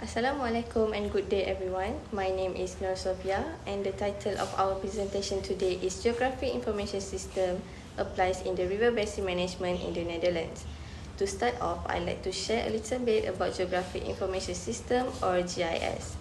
Assalamualaikum and good day everyone. My name is Nur Sofia and the title of our presentation today is Geographic Information System Applies in the River Basin Management in the Netherlands. To start off, I'd like to share a little bit about Geographic Information System or GIS.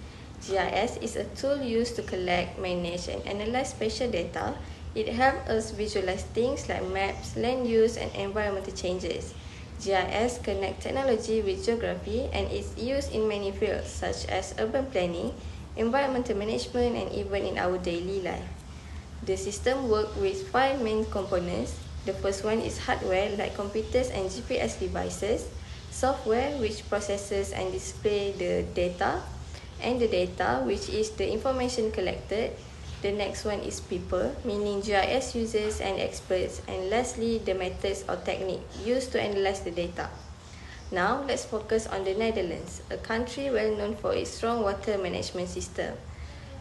GIS is a tool used to collect, manage and analyze spatial data. It helps us visualize things like maps, land use and environmental changes. GIS connects technology with geography and is used in many fields such as urban planning, environmental management and even in our daily life. The system works with 5 main components. The first one is hardware like computers and GPS devices, software which processes and displays the data, and the data which is the information collected. The next one is people, meaning GIS users and experts, and lastly, the methods or technique used to analyze the data. Now, let's focus on the Netherlands, a country well known for its strong water management system.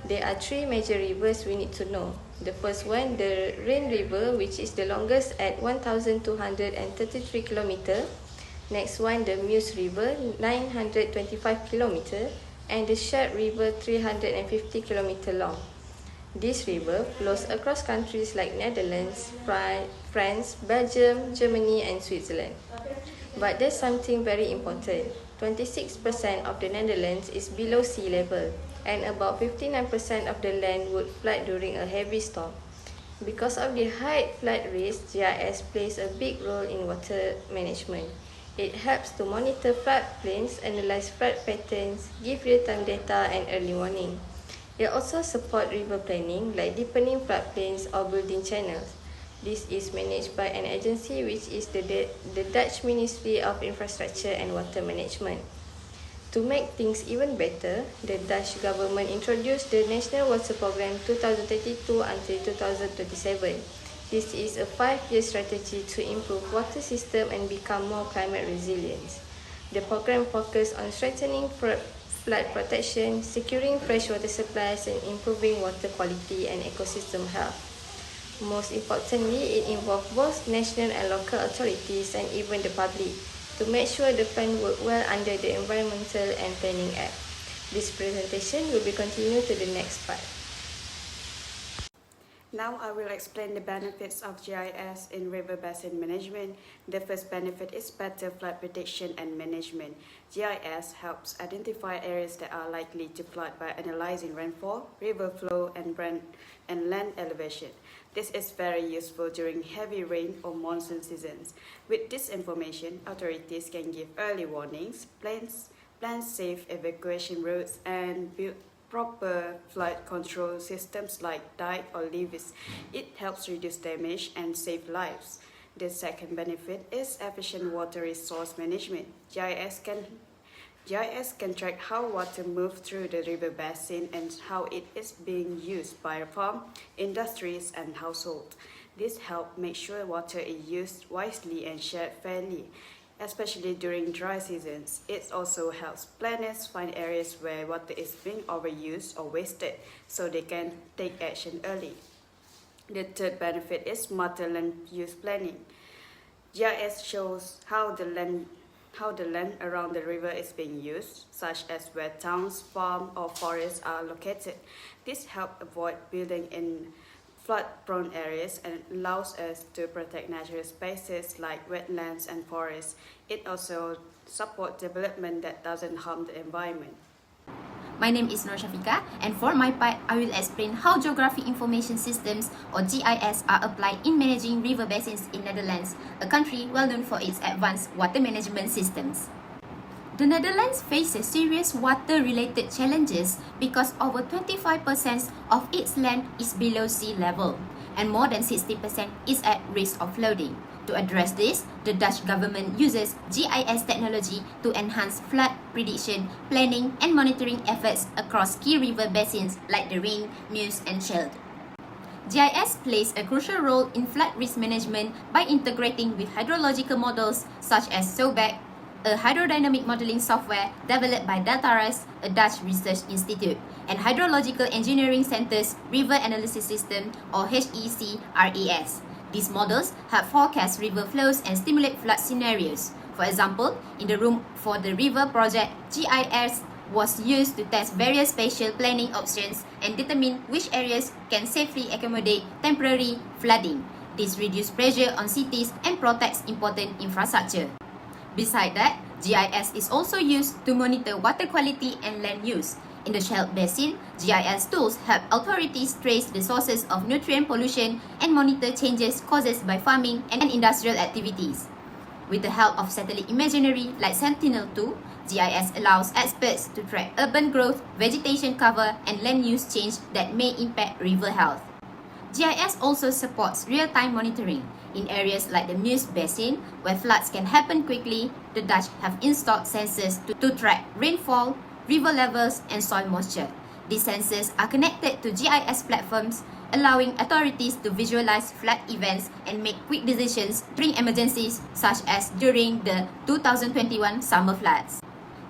There are 3 major rivers we need to know. The first one, the Rhine River, which is the longest at 1,233 km. Next one, the Meuse River, 925 km, and the Scheldt River, 350 km long. This river flows across countries like Netherlands, France, Belgium, Germany and Switzerland. But there's something very important. 26% of the Netherlands is below sea level and about 59% of the land would flood during a heavy storm. Because of the high flood risk, GIS plays a big role in water management. It helps to monitor floodplains, analyze flood patterns, give real-time data and early warning. It also supports river planning like deepening floodplains or building channels. This is managed by an agency which is the Dutch Ministry of Infrastructure and Water Management. To make things even better, the Dutch government introduced the National Water Programme 2022 until 2027. This is a 5-year strategy to improve water system and become more climate resilient. The program focuses on strengthening flood protection, securing fresh water supplies and improving water quality and ecosystem health. Most importantly, it involves both national and local authorities and even the public to make sure the plan works well under the Environmental and Planning Act. This presentation will be continued to the next part. Now I will explain the benefits of GIS in river basin management. The first benefit is better flood prediction and management. GIS helps identify areas that are likely to flood by analyzing rainfall, river flow, and land elevation. This is very useful during heavy rain or monsoon seasons. With this information, authorities can give early warnings, plan safe evacuation routes, and build proper flood control systems like dike or levees. It helps reduce damage and save lives. The second benefit is efficient water resource management. GIS can track how water moves through the river basin and how it is being used by farm, industries, and households. This helps make sure water is used wisely and shared fairly, especially during dry seasons. It also helps planners find areas where water is being overused or wasted so they can take action early. The third benefit is smarter land use planning. GIS shows how the land around the river is being used, such as where towns, farms, or forests are located. This helps avoid building in flood-prone areas and allows us to protect natural spaces like wetlands and forests. It also supports development that doesn't harm the environment. My name is Nur Shafika, and for my part, I will explain how Geographic Information Systems or GIS are applied in managing river basins in Netherlands, a country well known for its advanced water management systems. The Netherlands faces serious water-related challenges because over 25% of its land is below sea level, and more than 60% is at risk of flooding. To address this, the Dutch government uses GIS technology to enhance flood prediction, planning, and monitoring efforts across key river basins like the Rhine, Meuse, and Scheldt. GIS plays a crucial role in flood risk management by integrating with hydrological models such as SOBAC, a hydrodynamic modeling software developed by Deltares, a Dutch research institute, and Hydrological Engineering Center's River Analysis System or HECRES. These models help forecast river flows and stimulate flood scenarios. For example, in the Room for the River project, GIS was used to test various spatial planning options and determine which areas can safely accommodate temporary flooding. This reduces pressure on cities and protects important infrastructure. Besides that, GIS is also used to monitor water quality and land use. In the Shell Basin, GIS tools help authorities trace the sources of nutrient pollution and monitor changes caused by farming and industrial activities. With the help of satellite imagery like Sentinel-2, GIS allows experts to track urban growth, vegetation cover, and land use change that may impact river health. GIS also supports real-time monitoring. In areas like the Meuse Basin, where floods can happen quickly, the Dutch have installed sensors to track rainfall, river levels, and soil moisture. These sensors are connected to GIS platforms, allowing authorities to visualize flood events and make quick decisions during emergencies, such as during the 2021 summer floods.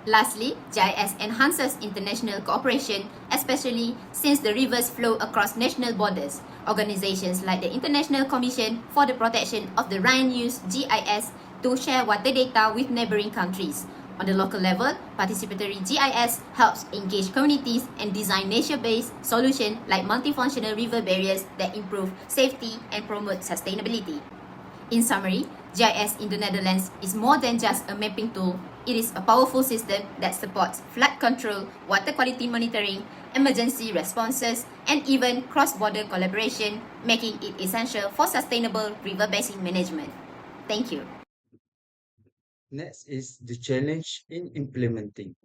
Lastly, GIS enhances international cooperation, especially since the rivers flow across national borders. Organizations like the International Commission for the Protection of the Rhine use GIS to share water data with neighboring countries. On the local level, participatory GIS helps engage communities and design nature-based solutions like multifunctional river barriers that improve safety and promote sustainability. In summary, GIS in the Netherlands is more than just a mapping tool. It is a powerful system that supports flood control, water quality monitoring, emergency responses, and even cross-border collaboration, making it essential for sustainable river basin management. Thank you. Next is the challenge in implementing.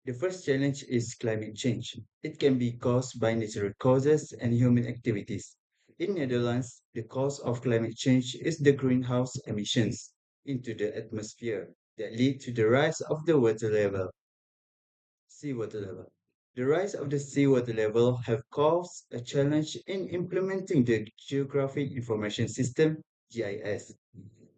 The first challenge is climate change. It can be caused by natural causes and human activities. In Netherlands, the cause of climate change is the greenhouse emissions into the atmosphere that lead to the rise of the seawater level. The rise of the seawater level have caused a challenge in implementing the Geographic Information System (GIS).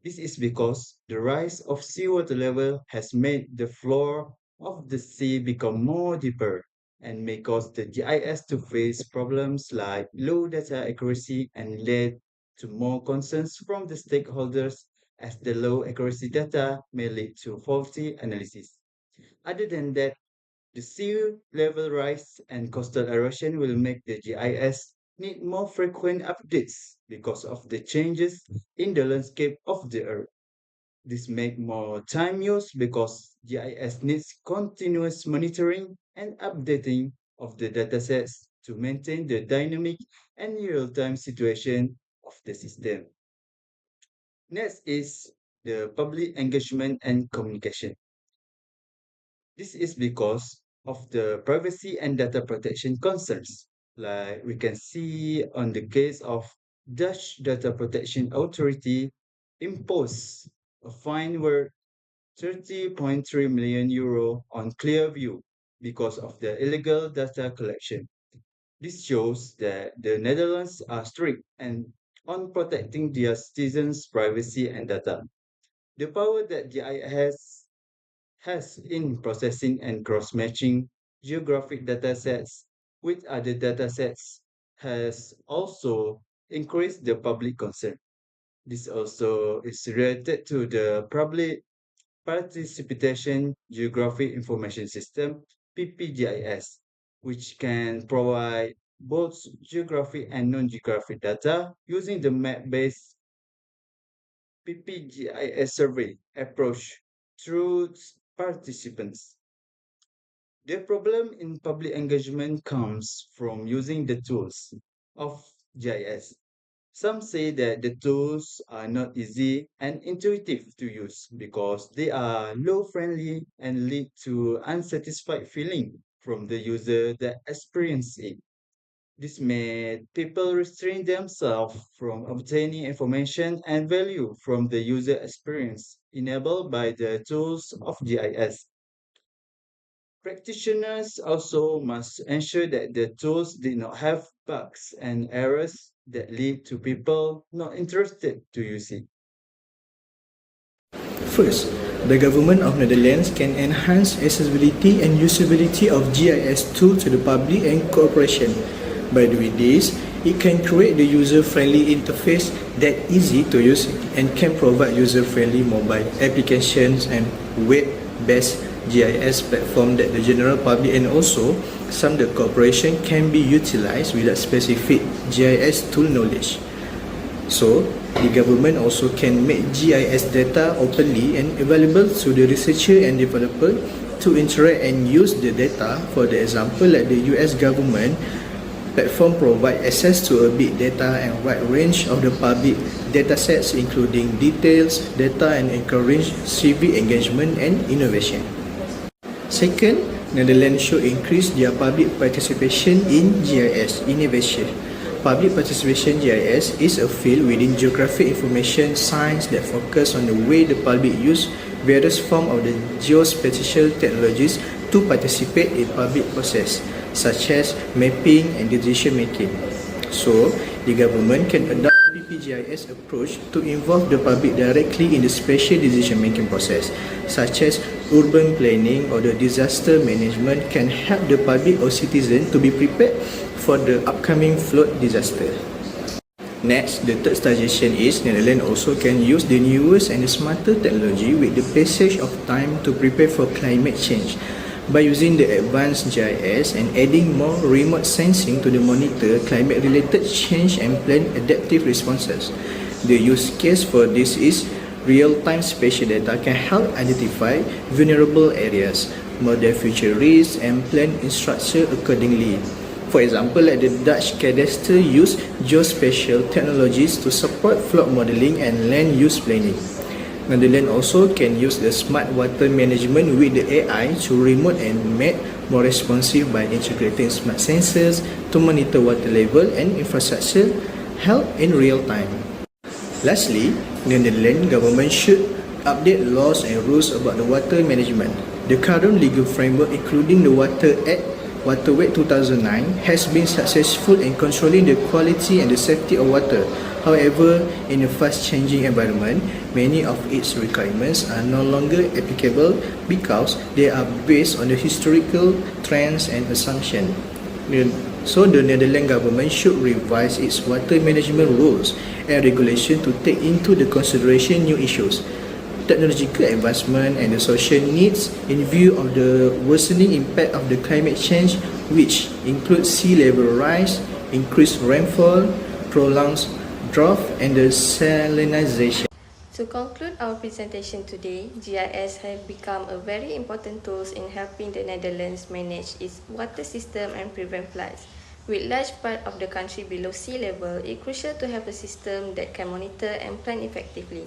This is because the rise of seawater level has made the floor of the sea become more deeper and may cause the GIS to face problems like low data accuracy and lead to more concerns from the stakeholders as the low accuracy data may lead to faulty analysis. Other than that, the sea level rise and coastal erosion will make the GIS need more frequent updates because of the changes in the landscape of the Earth. This makes more time use because GIS needs continuous monitoring and updating of the datasets to maintain the dynamic and real-time situation of the system. Next is the public engagement and communication. This is because of the privacy and data protection concerns. Like we can see on the case of Dutch Data Protection Authority imposed a fine worth 30.3 million euro on Clearview because of the illegal data collection. This shows that the Netherlands are strict and on protecting their citizens' privacy and data. The power that GIS has in processing and cross-matching geographic datasets with other datasets has also increased the public concern. This also is related to the public participation geographic information system PPGIS, which can provide both geographic and non-geographic data using the map-based PPGIS survey approach through participants. The problem in public engagement comes from using the tools of GIS. Some say that the tools are not easy and intuitive to use because they are low friendly and lead to unsatisfied feeling from the user that experience it. This made people restrain themselves from obtaining information and value from the user experience enabled by the tools of GIS. Practitioners also must ensure that the tools did not have bugs and errors that lead to people not interested to use it. First, the government of Netherlands can enhance accessibility and usability of GIS tools to the public and corporation. By doing this, it can create the user-friendly interface that easy to use and can provide user-friendly mobile applications and web-based GIS platform that the general public and also some the corporation can be utilized without specific GIS tool knowledge. So, the government also can make GIS data openly and available to the researcher and developer to interact and use the data. For the example, like the US government platform provide access to a big data and wide range of the public data sets including details, data and encourage civic engagement and innovation. Second, Netherlands should increase their public participation in GIS innovation. Public participation GIS is a field within geographic information science that focus on the way the public use various forms of the geospatial technologies to participate in public process, such as mapping and decision making. So, the government can adopt BPGIS approach to involve the public directly in the spatial decision making process, such as urban planning or the disaster management can help the public or citizen to be prepared for the upcoming flood disaster. Next, the third suggestion is Netherlands also can use the newest and the smarter technology with the passage of time to prepare for climate change. By using the advanced GIS and adding more remote sensing to the monitor climate-related change and plan adaptive responses. The use case for this is real-time spatial data can help identify vulnerable areas, model future risks, and plan infrastructure accordingly. For example, like the Dutch cadastre use geospatial technologies to support flood modeling and land use planning. Netherlands also can use the smart water management with the AI to remote and make more responsive by integrating smart sensors to monitor water level and infrastructure health in real time. Lastly, the Netherlands government should update laws and rules about the water management. The current legal framework, including the Water Act, Water Act 2009, has been successful in controlling the quality and the safety of water. However, in a fast-changing environment, many of its requirements are no longer applicable because they are based on the historical trends and assumptions. So, the Netherlands government should revise its water management rules and regulation to take into the consideration new issues, technological advancement and the social needs in view of the worsening impact of the climate change, which includes sea level rise, increased rainfall, prolonged drought and the salinization. To conclude our presentation today, GIS have become a very important tool in helping the Netherlands manage its water system and prevent floods. With large part of the country below sea level, it's crucial to have a system that can monitor and plan effectively.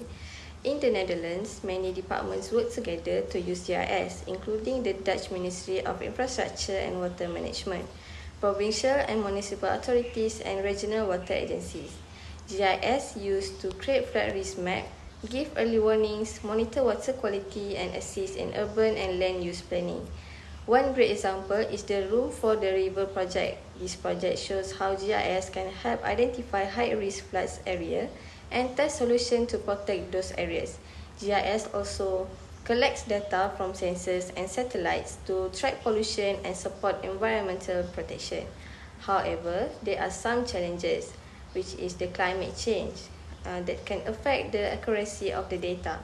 In the Netherlands, many departments work together to use GIS, including the Dutch Ministry of Infrastructure and Water Management, provincial and municipal authorities, and regional water agencies. GIS used to create flood risk map, give early warnings, monitor water quality, and assist in urban and land use planning. One great example is the Room for the River project. This project shows how GIS can help identify high-risk floods area and test solutions to protect those areas. GIS also collects data from sensors and satellites to track pollution and support environmental protection. However, there are some challenges, which is the climate change that can affect the accuracy of the data.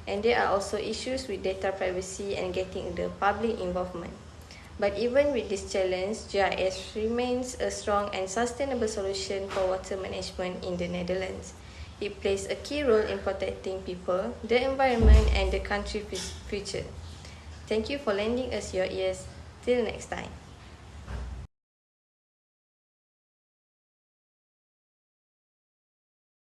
And there are also issues with data privacy and getting the public involvement. But even with this challenge, GIS remains a strong and sustainable solution for water management in the Netherlands. It plays a key role in protecting people, the environment, and the country's future. Thank you for lending us your ears. Till next time.